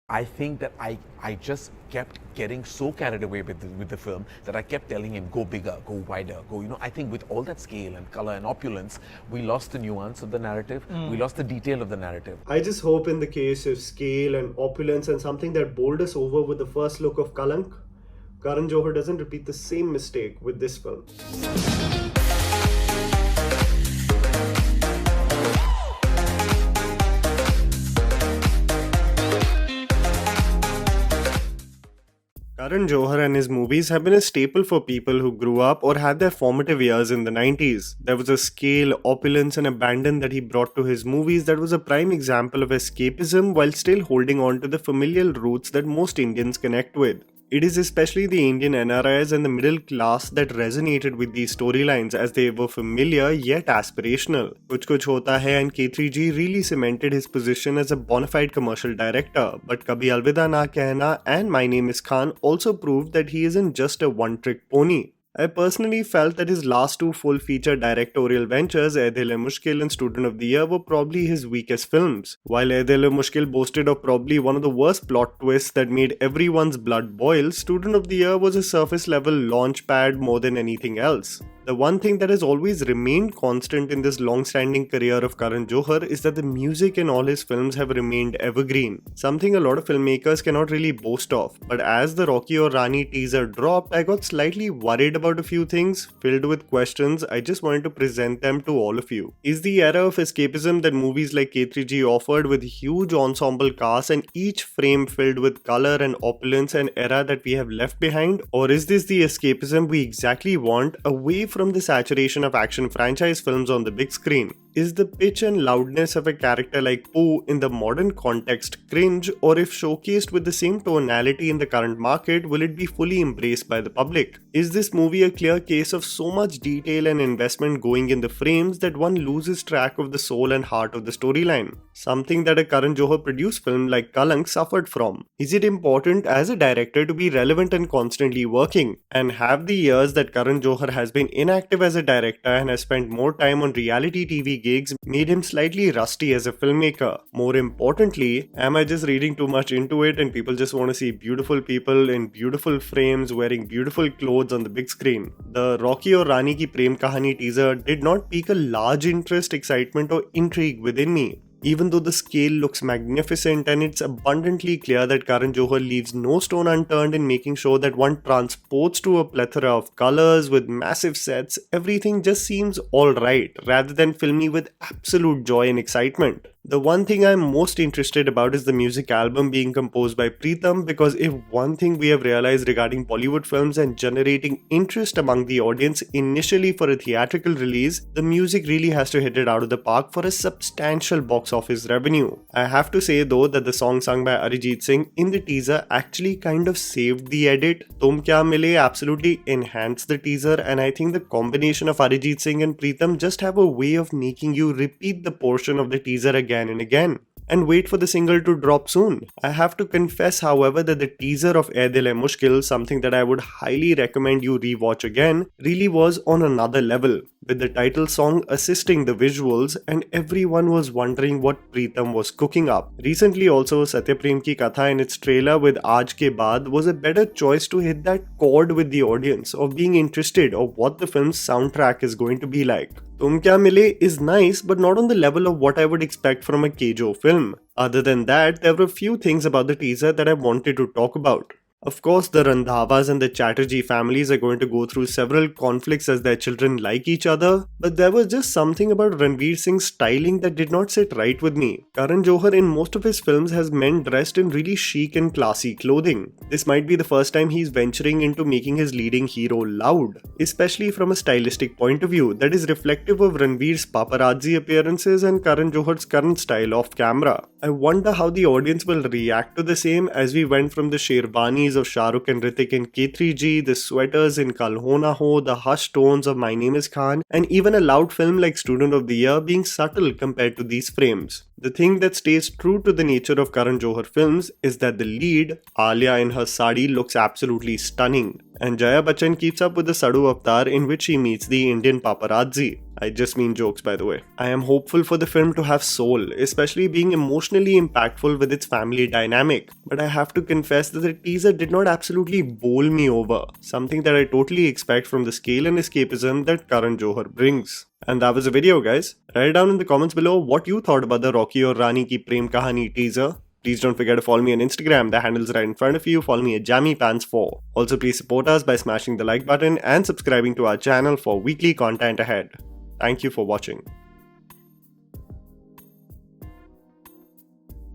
I think that I just kept getting so carried away with the film that I kept telling him, go bigger, go wider, go, I think with all that scale and color and opulence, we lost the nuance of the narrative, we lost the detail of the narrative. I just hope in the case of scale and opulence and something that bowled us over with the first look of Kalank, Karan Johar doesn't repeat the same mistake with this film. Karan Johar and his movies have been a staple for people who grew up or had their formative years in the 90s. There was a scale, opulence, and abandon that he brought to his movies that was a prime example of escapism while still holding on to the familial roots that most Indians connect with. It is especially the Indian NRIs and the middle class that resonated with these storylines as they were familiar yet aspirational. Kuch Kuch Hota Hai and K3G really cemented his position as a bona fide commercial director, but Kabhi Alvida Na Kehna and My Name is Khan also proved that he isn't just a one-trick pony. I personally felt that his last two full-feature directorial ventures, Ae Dil Hai Mushkil and Student of the Year, were probably his weakest films. While Ae Dil Hai Mushkil boasted of probably one of the worst plot twists that made everyone's blood boil, Student of the Year was a surface-level launchpad more than anything else. The one thing that has always remained constant in this long-standing career of Karan Johar is that the music in all his films have remained evergreen, something a lot of filmmakers cannot really boast of. But as the Rocky Aur Rani teaser dropped, I got slightly worried about a few things. Filled with questions, I just wanted to present them to all of you. Is the era of escapism that movies like K3G offered, with huge ensemble casts and each frame filled with color and opulence, an era that we have left behind? Or is this the escapism we exactly want, away from the saturation of action franchise films on the big screen? Is the pitch and loudness of a character like Pooh in the modern context cringe, or if showcased with the same tonality in the current market, will it be fully embraced by the public? Is this movie a clear case of so much detail and investment going in the frames that one loses track of the soul and heart of the storyline? Something that a Karan Johar produced film like Kalank suffered from. Is it important as a director to be relevant and constantly working? And have the years that Karan Johar has been inactive as a director and has spent more time on reality TV gigs made him slightly rusty as a filmmaker? More importantly, am I just reading too much into it and people just want to see beautiful people in beautiful frames wearing beautiful clothes on the big screen? The Rocky Aur Rani Kii Prem Kahaani teaser did not pique a large interest, excitement, or intrigue within me. Even though the scale looks magnificent and it's abundantly clear that Karan Johar leaves no stone unturned in making sure that one transports to a plethora of colors with massive sets, everything just seems alright rather than fill me with absolute joy and excitement. The one thing I'm most interested about is the music album being composed by Pritam, because if one thing we have realized regarding Bollywood films and generating interest among the audience initially for a theatrical release, the music really has to hit it out of the park for a substantial box office revenue. I have to say though that the song sung by Arijit Singh in the teaser actually kind of saved the edit. Tum Kya Mile absolutely enhanced the teaser, and I think the combination of Arijit Singh and Pritam just have a way of making you repeat the portion of the teaser again and again and wait for the single to drop soon. I have to confess, however, that the teaser of Ae Dil Hai Mushkil, something that I would highly recommend you rewatch again, really was on another level, with the title song assisting the visuals and everyone was wondering what Pritam was cooking up. Recently also, Satya Prem Ki Katha in its trailer with Aaj Ke Baad was a better choice to hit that chord with the audience of being interested of what the film's soundtrack is going to be like. Tum Kya Mile is nice, but not on the level of what I would expect from a Kejo film. Other than that, there were a few things about the teaser that I wanted to talk about. Of course, the Randhavas and the Chatterjee families are going to go through several conflicts as their children like each other, but there was just something about Ranveer Singh's styling that did not sit right with me. Karan Johar in most of his films has men dressed in really chic and classy clothing. This might be the first time he's venturing into making his leading hero loud, especially from a stylistic point of view that is reflective of Ranveer's paparazzi appearances and Karan Johar's current style off camera. I wonder how the audience will react to the same, as we went from the Sherwanis of Shah Rukh and Hrithik in K3G, the sweaters in Kal Ho Na Ho, the hushed tones of My Name is Khan, and even a loud film like Student of the Year being subtle compared to these frames. The thing that stays true to the nature of Karan Johar films is that the lead, Alia in her sari, looks absolutely stunning. And Jaya Bachchan keeps up with the Sadhu avatar in which she meets the Indian paparazzi. I just mean jokes, by the way. I am hopeful for the film to have soul, especially being emotionally impactful with its family dynamic. But I have to confess that the teaser did not absolutely bowl me over, something that I totally expect from the scale and escapism that Karan Johar brings. And that was the video, guys. Write down in the comments below what you thought about the Rocky or Rani Kii Prem Kahaani teaser. Please don't forget to follow me on Instagram, the handle's right in front of you. Follow me at JammyPants4. Also, please support us by smashing the like button and subscribing to our channel for weekly content ahead. Thank you for watching.